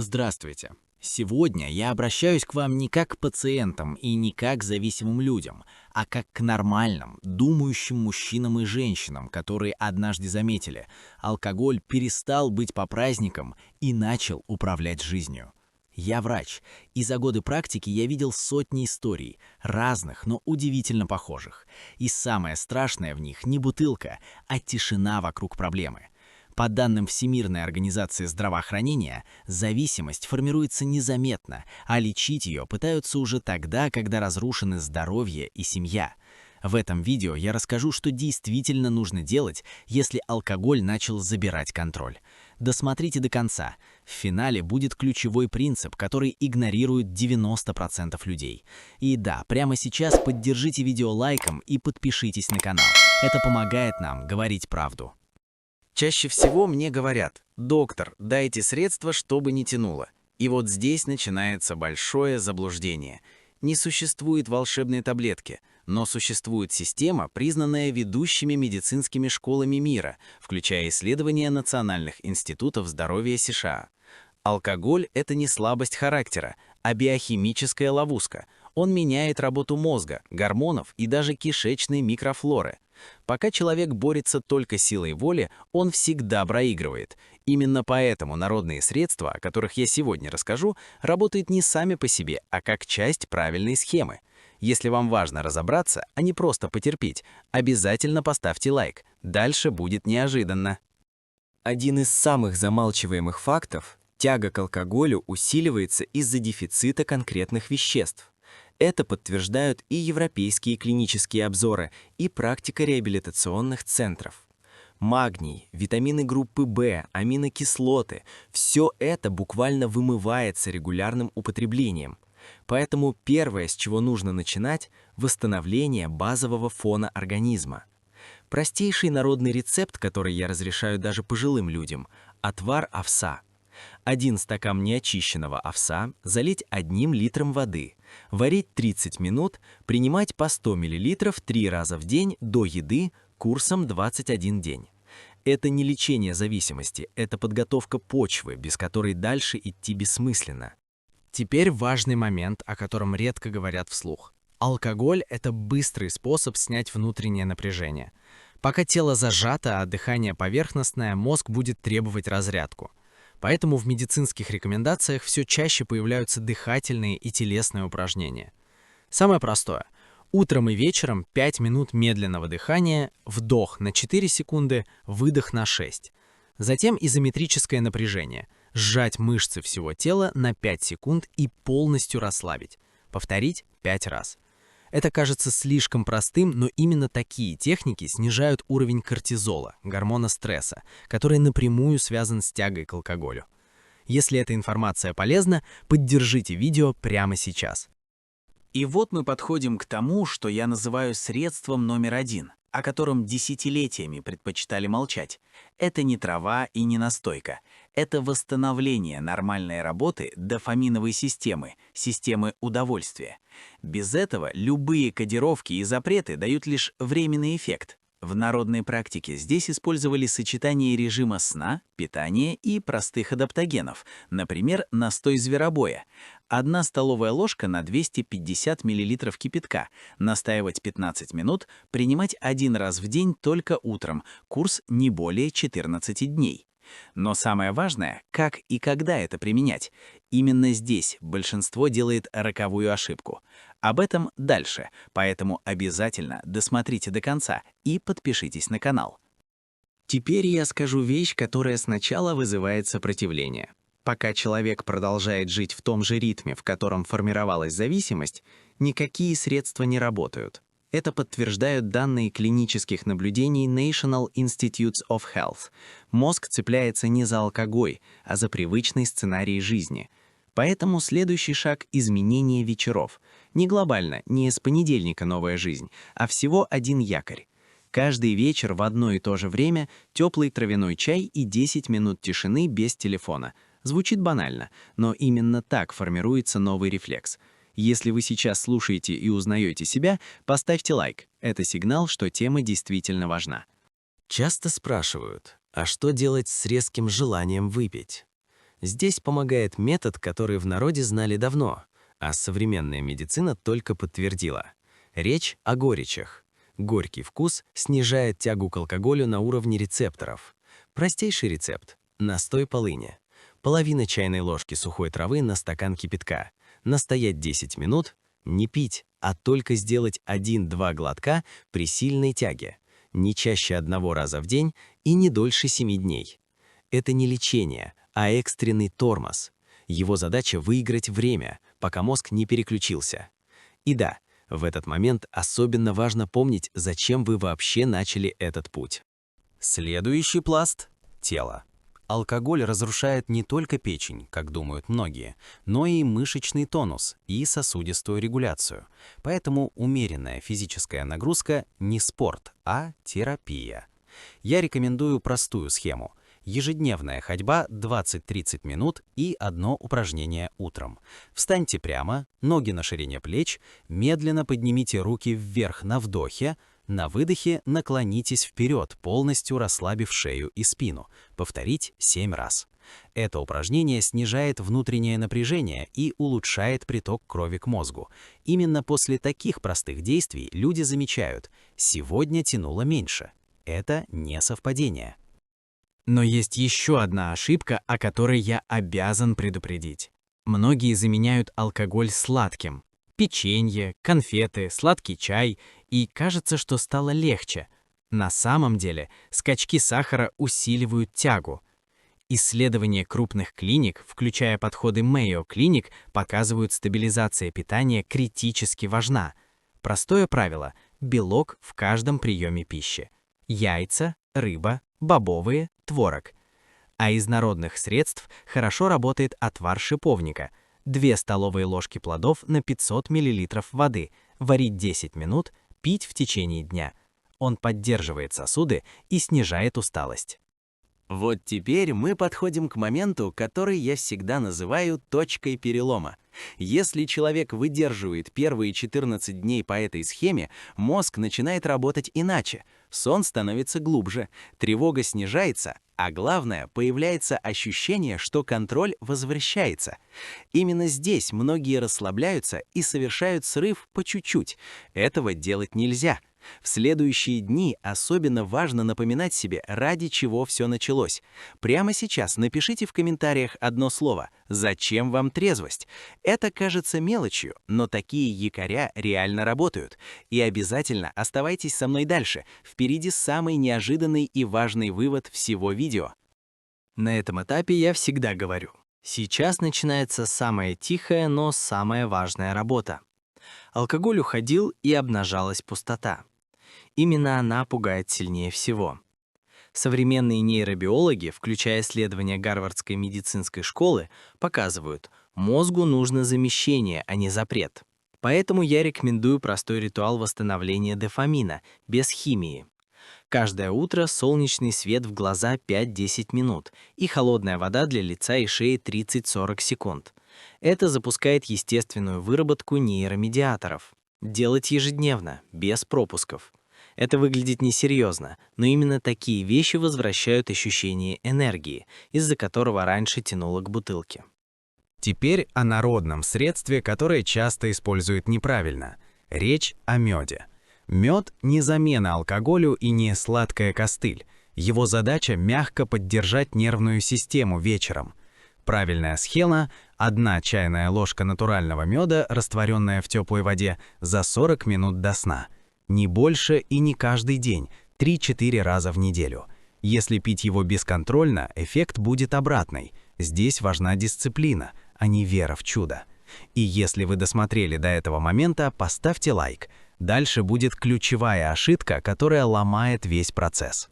Здравствуйте. Сегодня я обращаюсь к вам не как к пациентам и не как к зависимым людям, а как к нормальным, думающим мужчинам и женщинам, которые однажды заметили, алкоголь перестал быть по праздникам и начал управлять жизнью. Я врач, и за годы практики я видел сотни историй, разных, но удивительно похожих. И самое страшное в них не бутылка, а тишина вокруг проблемы. По данным Всемирной организации здравоохранения, зависимость формируется незаметно, а лечить ее пытаются уже тогда, когда разрушены здоровье и семья. В этом видео я расскажу, что действительно нужно делать, если алкоголь начал забирать контроль. Досмотрите до конца. В финале будет ключевой принцип, который игнорирует 90% людей. И да, прямо сейчас поддержите видео лайком и подпишитесь на канал. Это помогает нам говорить правду. Чаще всего мне говорят: «Доктор, дайте средства, чтобы не тянуло». И вот здесь начинается большое заблуждение. Не существует волшебной таблетки, но существует система, признанная ведущими медицинскими школами мира, включая исследования Национальных институтов здоровья США. Алкоголь – это не слабость характера, а биохимическая ловушка. Он меняет работу мозга, гормонов и даже кишечной микрофлоры. Пока человек борется только силой воли, он всегда проигрывает. Именно поэтому народные средства, о которых я сегодня расскажу, работают не сами по себе, а как часть правильной схемы. Если вам важно разобраться, а не просто потерпеть, обязательно поставьте лайк. Дальше будет неожиданно. Один из самых замалчиваемых фактов – тяга к алкоголю усиливается из-за дефицита конкретных веществ. Это подтверждают и европейские клинические обзоры, и практика реабилитационных центров. Магний, витамины группы В, аминокислоты – все это буквально вымывается регулярным употреблением. Поэтому первое, с чего нужно начинать – восстановление базового фона организма. Простейший народный рецепт, который я разрешаю даже пожилым людям – отвар овса. 1 стакан неочищенного овса залить 1 литром воды, варить 30 минут, принимать по 100 мл 3 раза в день до еды курсом 21 день. Это не лечение зависимости, это подготовка почвы, без которой дальше идти бессмысленно. Теперь важный момент, о котором редко говорят вслух. Алкоголь – это быстрый способ снять внутреннее напряжение. Пока тело зажато, а дыхание поверхностное, мозг будет требовать разрядку. Поэтому в медицинских рекомендациях все чаще появляются дыхательные и телесные упражнения. Самое простое. Утром и вечером 5 минут медленного дыхания, вдох на 4 секунды, выдох на 6. Затем изометрическое напряжение. Сжать мышцы всего тела на 5 секунд и полностью расслабить. Повторить 5 раз. Это кажется слишком простым, но именно такие техники снижают уровень кортизола, гормона стресса, который напрямую связан с тягой к алкоголю. Если эта информация полезна, поддержите видео прямо сейчас. И вот мы подходим к тому, что я называю средством номер 1, о котором десятилетиями предпочитали молчать. Это не трава и не настойка. Это восстановление нормальной работы дофаминовой системы, системы удовольствия. Без этого любые кодировки и запреты дают лишь временный эффект. В народной практике здесь использовали сочетание режима сна, питания и простых адаптогенов, например, настой зверобоя. 1 столовая ложка на 250 мл кипятка, настаивать 15 минут, принимать 1 раз в день только утром, курс не более 14 дней. Но самое важное, как и когда это применять. Именно здесь большинство делает роковую ошибку. Об этом дальше, поэтому обязательно досмотрите до конца и подпишитесь на канал. Теперь я скажу вещь, которая сначала вызывает сопротивление. Пока человек продолжает жить в том же ритме, в котором формировалась зависимость, никакие средства не работают. Это подтверждают данные клинических наблюдений National Institutes of Health. Мозг цепляется не за алкоголь, а за привычный сценарий жизни. Поэтому следующий шаг – изменение вечеров. Не глобально, не с понедельника новая жизнь, а всего 1 якорь. Каждый вечер в одно и то же время теплый травяной чай и 10 минут тишины без телефона. Звучит банально, но именно так формируется новый рефлекс. Если вы сейчас слушаете и узнаете себя, поставьте лайк. Это сигнал, что тема действительно важна. Часто спрашивают, а что делать с резким желанием выпить? Здесь помогает метод, который в народе знали давно, а современная медицина только подтвердила. Речь о горечах. Горький вкус снижает тягу к алкоголю на уровне рецепторов. Простейший рецепт. Настой полыни. Половина чайной ложки сухой травы на стакан кипятка. Настоять 10 минут. Не пить, а только сделать 1-2 глотка при сильной тяге. Не чаще 1 раза в день и не дольше 7 дней. Это не лечение, а экстренный тормоз. Его задача выиграть время, пока мозг не переключился. И да, в этот момент особенно важно помнить, зачем вы вообще начали этот путь. Следующий пласт – тело. Алкоголь разрушает не только печень, как думают многие, но и мышечный тонус и сосудистую регуляцию. Поэтому умеренная физическая нагрузка не спорт, а терапия. Я рекомендую простую схему. Ежедневная ходьба 20-30 минут и 1 упражнение утром. Встаньте прямо, ноги на ширине плеч, медленно поднимите руки вверх на вдохе, на выдохе наклонитесь вперед, полностью расслабив шею и спину. Повторить 7 раз. Это упражнение снижает внутреннее напряжение и улучшает приток крови к мозгу. Именно после таких простых действий люди замечают: сегодня тянуло меньше. Это не совпадение. Но есть еще одна ошибка, о которой я обязан предупредить. Многие заменяют алкоголь сладким. Печенье, конфеты, сладкий чай, и кажется, что стало легче. На самом деле скачки сахара усиливают тягу. Исследования крупных клиник, включая подходы Mayo Clinic, показывают, стабилизация питания критически важна. Простое правило – белок в каждом приеме пищи. Яйца, рыба, бобовые, творог. А из народных средств хорошо работает отвар шиповника. 2 столовые ложки плодов на 500 мл воды, варить 10 минут, пить в течение дня. Он поддерживает сосуды и снижает усталость. Вот теперь мы подходим к моменту, который я всегда называю точкой перелома. Если человек выдерживает первые 14 дней по этой схеме, мозг начинает работать иначе, сон становится глубже, тревога снижается, а главное, появляется ощущение, что контроль возвращается. Именно здесь многие расслабляются и совершают срыв по чуть-чуть. Этого делать нельзя. В следующие дни особенно важно напоминать себе, ради чего все началось. Прямо сейчас напишите в комментариях одно слово «Зачем вам трезвость?». Это кажется мелочью, но такие якоря реально работают. И обязательно оставайтесь со мной дальше. Впереди самый неожиданный и важный вывод всего видео. На этом этапе я всегда говорю: сейчас начинается самая тихая, но самая важная работа. Алкоголь уходил, и обнажалась пустота. Именно она пугает сильнее всего. Современные нейробиологи, включая исследования Гарвардской медицинской школы, показывают, мозгу нужно замещение, а не запрет. Поэтому я рекомендую простой ритуал восстановления дофамина, без химии. Каждое утро солнечный свет в глаза 5-10 минут и холодная вода для лица и шеи 30-40 секунд. Это запускает естественную выработку нейромедиаторов. Делать ежедневно, без пропусков. Это выглядит несерьезно, но именно такие вещи возвращают ощущение энергии, из-за которого раньше тянуло к бутылке. Теперь о народном средстве, которое часто используют неправильно. Речь о меде. Мед – не замена алкоголю и не сладкая костыль. Его задача – мягко поддержать нервную систему вечером. Правильная схема – 1 чайная ложка натурального меда, растворенная в теплой воде, за 40 минут до сна. Не больше и не каждый день, 3-4 раза в неделю. Если пить его бесконтрольно, эффект будет обратный. Здесь важна дисциплина, а не вера в чудо. И если вы досмотрели до этого момента, поставьте лайк. Дальше будет ключевая ошибка, которая ломает весь процесс.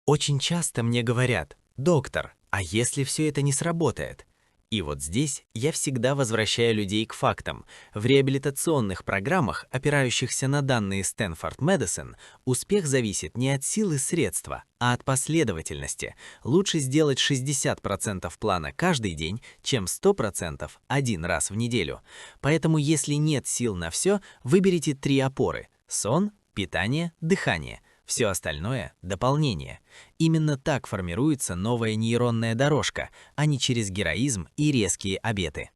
Очень часто мне говорят: «Доктор, а если все это не сработает?» И вот здесь я всегда возвращаю людей к фактам. В реабилитационных программах, опирающихся на данные Stanford Medicine, успех зависит не от силы средства, а от последовательности. Лучше сделать 60% плана каждый день, чем 100% 1 раз в неделю. Поэтому если нет сил на все, выберите 3 опоры – сон, питание, дыхание. Все остальное – дополнение. Именно так формируется новая нейронная дорожка, а не через героизм и резкие обеты.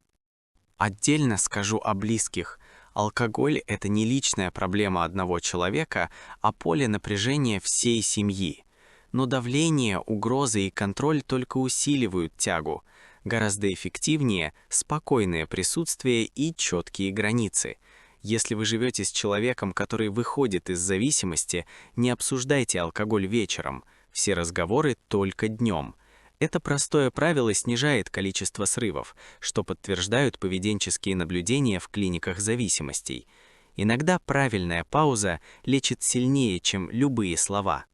Отдельно скажу о близких. Алкоголь – это не личная проблема одного человека, а поле напряжения всей семьи. Но давление, угрозы и контроль только усиливают тягу. Гораздо эффективнее спокойное присутствие и четкие границы. Если вы живете с человеком, который выходит из зависимости, не обсуждайте алкоголь вечером. Все разговоры только днем. Это простое правило снижает количество срывов, что подтверждают поведенческие наблюдения в клиниках зависимостей. Иногда правильная пауза лечит сильнее, чем любые слова.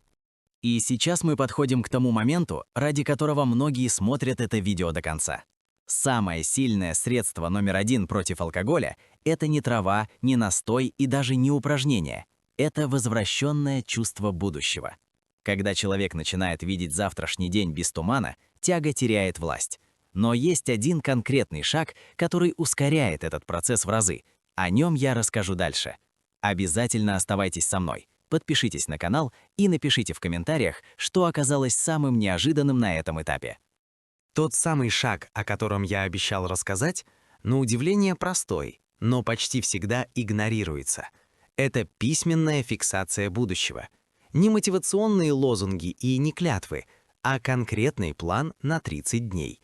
И сейчас мы подходим к тому моменту, ради которого многие смотрят это видео до конца. Самое сильное средство номер один против алкоголя – это не трава, не настой и даже не упражнение. Это возвращенное чувство будущего. Когда человек начинает видеть завтрашний день без тумана, тяга теряет власть. Но есть один конкретный шаг, который ускоряет этот процесс в разы. О нем я расскажу дальше. Обязательно оставайтесь со мной. Подпишитесь на канал и напишите в комментариях, что оказалось самым неожиданным на этом этапе. Тот самый шаг, о котором я обещал рассказать, на удивление простой, но почти всегда игнорируется. Это письменная фиксация будущего. Не мотивационные лозунги и не клятвы, а конкретный план на 30 дней.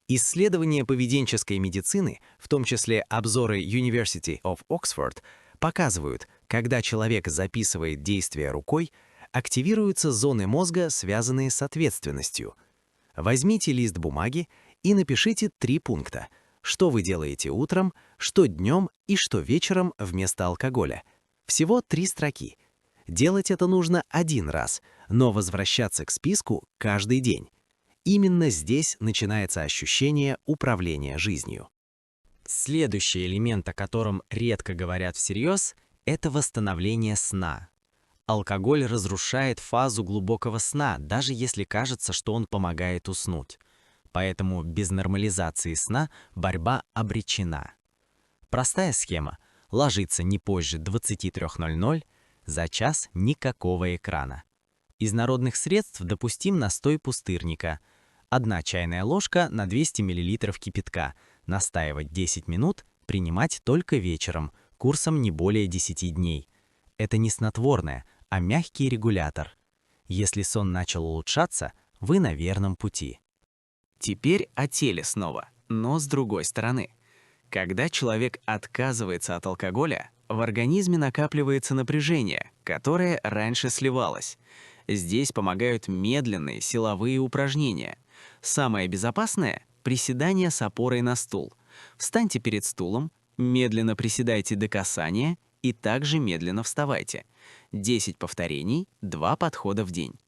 Исследования поведенческой медицины, в том числе обзоры University of Oxford, показывают, когда человек записывает действия рукой, активируются зоны мозга, связанные с ответственностью. Возьмите лист бумаги и напишите 3 пункта. Что вы делаете утром, что днем и что вечером вместо алкоголя. Всего 3 строки. Делать это нужно 1 раз, но возвращаться к списку каждый день. Именно здесь начинается ощущение управления жизнью. Следующий элемент, о котором редко говорят всерьез, это восстановление сна. Алкоголь разрушает фазу глубокого сна, даже если кажется, что он помогает уснуть. Поэтому без нормализации сна борьба обречена. Простая схема. Ложиться не позже 23:00, за час никакого экрана. Из народных средств допустим настой пустырника. 1 чайная ложка на 200 мл кипятка. Настаивать 10 минут, принимать только вечером, курсом не более 10 дней. Это не снотворное, а мягкий регулятор. Если сон начал улучшаться, вы на верном пути. Теперь о теле снова, но с другой стороны. Когда человек отказывается от алкоголя, в организме накапливается напряжение, которое раньше сливалось. Здесь помогают медленные силовые упражнения. Самое безопасное – приседание с опорой на стул. Встаньте перед стулом, медленно приседайте до касания и также медленно вставайте. 10 повторений, 2 подхода в день.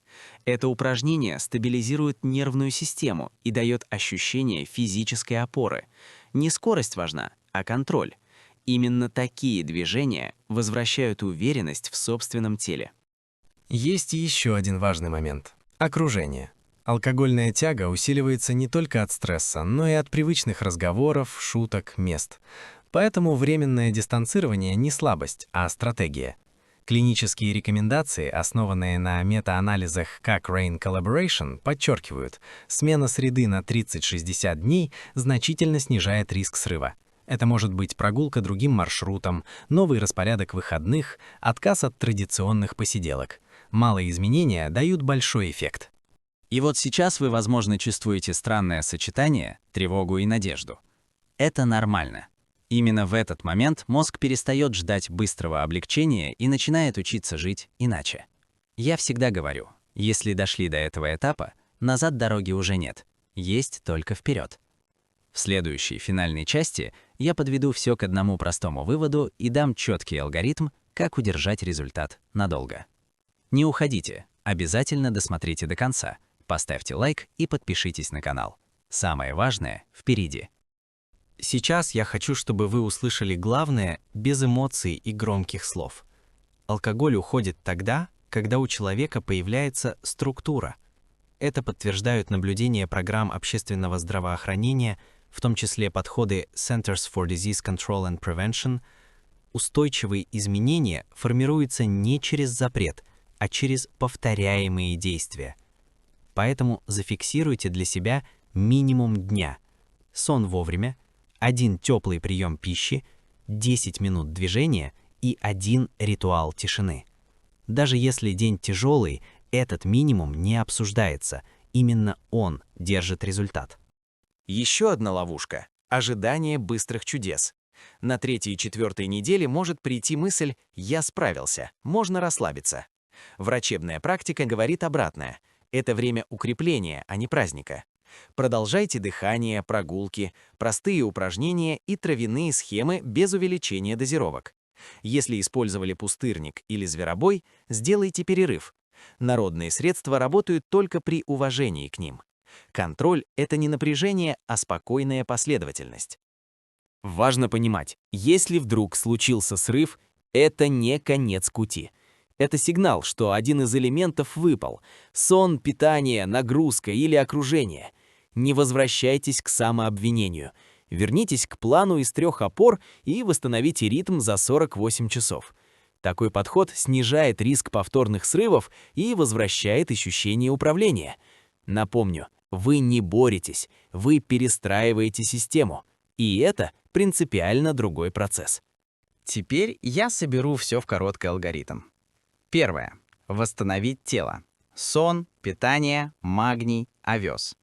Это упражнение стабилизирует нервную систему и дает ощущение физической опоры. Не скорость важна, а контроль. Именно такие движения возвращают уверенность в собственном теле. Есть еще один важный момент – окружение. Алкогольная тяга усиливается не только от стресса, но и от привычных разговоров, шуток, мест. Поэтому временное дистанцирование не слабость, а стратегия. Клинические рекомендации, основанные на метаанализах Cochrane Collaboration, подчеркивают, смена среды на 30-60 дней значительно снижает риск срыва. Это может быть прогулка другим маршрутом, новый распорядок выходных, отказ от традиционных посиделок. Малые изменения дают большой эффект. И вот сейчас вы, возможно, чувствуете странное сочетание, тревогу и надежду. Это нормально. Именно в этот момент мозг перестает ждать быстрого облегчения и начинает учиться жить иначе. Я всегда говорю, если дошли до этого этапа, назад дороги уже нет, есть только вперед. В следующей финальной части я подведу все к одному простому выводу и дам четкий алгоритм, как удержать результат надолго. Не уходите, обязательно досмотрите до конца, поставьте лайк и подпишитесь на канал. Самое важное впереди. Сейчас я хочу, чтобы вы услышали главное без эмоций и громких слов. Алкоголь уходит тогда, когда у человека появляется структура. Это подтверждают наблюдения программ общественного здравоохранения, в том числе подходы Centers for Disease Control and Prevention. Устойчивые изменения формируются не через запрет, а через повторяемые действия. Поэтому зафиксируйте для себя минимум дня. Сон вовремя, 1 теплый прием пищи, 10 минут движения и 1 ритуал тишины. Даже если день тяжелый, этот минимум не обсуждается. Именно он держит результат. Еще одна ловушка – ожидание быстрых чудес. На 3-й и 4-й неделе может прийти мысль «я справился, можно расслабиться». Врачебная практика говорит обратное. Это время укрепления, а не праздника. Продолжайте дыхание, прогулки, простые упражнения и травяные схемы без увеличения дозировок. Если использовали пустырник или зверобой, сделайте перерыв. Народные средства работают только при уважении к ним. Контроль — это не напряжение, а спокойная последовательность. Важно понимать, если вдруг случился срыв, это не конец пути. Это сигнал, что один из элементов выпал. Сон, питание, нагрузка или окружение. Не возвращайтесь к самообвинению. Вернитесь к плану из 3 опор и восстановите ритм за 48 часов. Такой подход снижает риск повторных срывов и возвращает ощущение управления. Напомню, вы не боретесь, вы перестраиваете систему. И это принципиально другой процесс. Теперь я соберу все в короткий алгоритм. Первое. Восстановить тело. Сон, питание, магний, овес.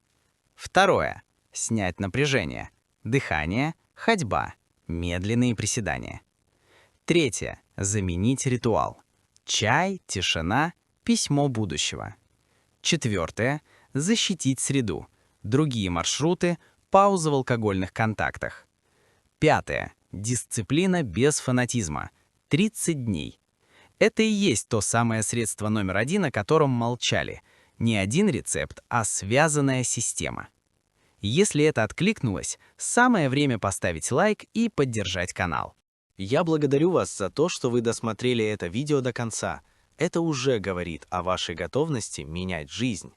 Второе. Снять напряжение. Дыхание, ходьба, медленные приседания. Третье. Заменить ритуал. Чай, тишина, письмо будущего. Четвертое. Защитить среду. Другие маршруты, пауза в алкогольных контактах. Пятое. Дисциплина без фанатизма. 30 дней. Это и есть то самое средство номер 1, о котором молчали. Не один рецепт, а связанная система. Если это откликнулось, самое время поставить лайк и поддержать канал. Я благодарю вас за то, что вы досмотрели это видео до конца. Это уже говорит о вашей готовности менять жизнь.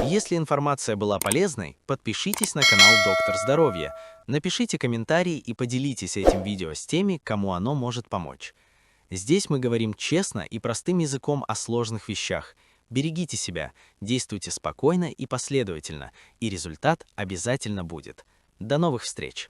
Если информация была полезной, подпишитесь на канал Доктор Здоровья, напишите комментарий и поделитесь этим видео с теми, кому оно может помочь. Здесь мы говорим честно и простым языком о сложных вещах. Берегите себя, действуйте спокойно и последовательно, и результат обязательно будет. До новых встреч!